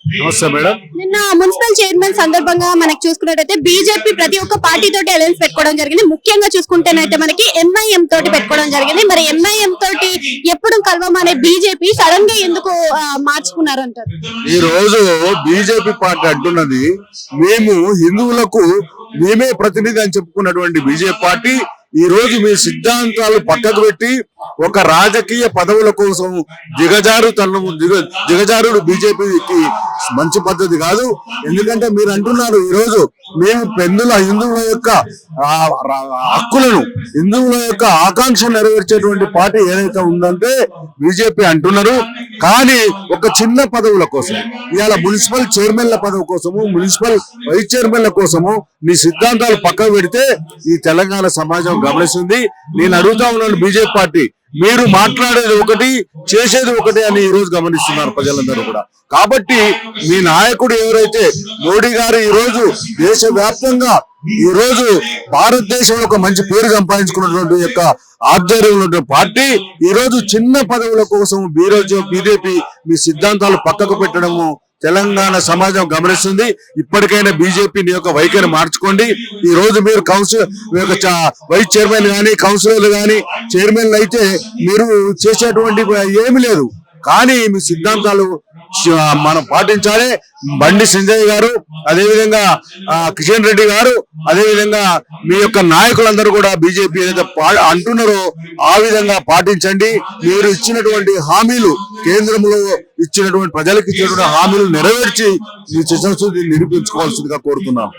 నమస్తే మేడం. నిన్న municipal chairman సందర్భంగా మనకి చూసుకున్నట్టయితే బీజేపీ ప్రతి ఒక్క పార్టీ తోటి అలయన్స్ పెట్టుకోవడం జరిగింది. ముఖ్యంగా చూసుకుంటేనైతే మనకి ఎంఐఎం తోటి పెట్టుకోవడం జరిగింది. మరి ఎంఐఎం తోటి ఎప్పుడు కలవమనే బీజేపీ సడన్ గా ఎందుకు మార్చుకున్నారు అంటారు? ఈ రోజు బీజేపీ పార్టీ అంటున్నది మేము హిందువులకు మేమే ప్రతినిధి అని చెప్పుకున్నటువంటి బీజేపీ పార్టీ ఈ రోజు మీ సిద్ధాంతాలు పక్కకు పెట్టి ఒక రాజకీయ పదవుల కోసం దిగజారుడు బీజేపీకి మంచి పద్ధతి కాదు. ఎందుకంటే మీరు అంటున్నారు ఈ రోజు మేము హిందువుల యొక్క హక్కులను, హిందువుల యొక్క ఆకాంక్ష నెరవేర్చేటువంటి పార్టీ ఏదైతే ఉందంటే బీజేపీ అంటున్నారు. కానీ ఒక చిన్న పదవుల కోసం, ఇవాళ మున్సిపల్ చైర్మన్ల పదవి కోసము, మున్సిపల్ వైస్ చైర్మన్ల కోసము మీ సిద్ధాంతాలు పక్కకు పెడితే ఈ తెలంగాణ సమాజం గమనిస్తుంది. నేను అడుగుతా ఉన్నాను బీజేపీ పార్టీ, మీరు మాట్లాడేది ఒకటి చేసేది ఒకటి అని ఈ రోజు గమనిస్తున్నారు ప్రజలందరూ కూడా. కాబట్టి మీ నాయకుడు ఎవరైతే మోడీ గారు ఈ రోజు దేశవ్యాప్తంగా ఈ రోజు భారతదేశంలో ఒక మంచి పేరు సంపాదించుకున్నటువంటి యొక్క ఆధ్వర్యంలో పార్టీ ఈ రోజు చిన్న పదవుల కోసం బీజేపీ మీ సిద్ధాంతాలు పక్కకు పెట్టడము తెలంగాణ సమాజం గమనిస్తుంది. ఇప్పటికైనా బీజేపీ యొక్క వైఖరి మార్చుకోండి. ఈ రోజు మీరు కౌన్సిల్ వైస్ చైర్మన్ గానీ, కౌన్సిలర్లు గానీ, చైర్మన్లు అయితే మీరు చేసేటువంటి ఏమి లేదు. కానీ మీ సిద్ధాంతాలు మనం పాటించాలి. బండి సంజయ్ గారు, అదేవిధంగా కిషన్ రెడ్డి గారు, అదేవిధంగా మీ యొక్క నాయకులందరూ కూడా బీజేపీ ఏదైతే అంటున్నారో ఆ విధంగా పాటించండి. మీరు ఇచ్చినటువంటి హామీలు, కేంద్రంలో ఇచ్చినటువంటి ప్రజలకు ఇచ్చినటువంటి హామీలు నెరవేర్చి మీ చిత్తశుద్ధిని నిరూపించుకోవాల్సిందిగా కోరుతున్నాం.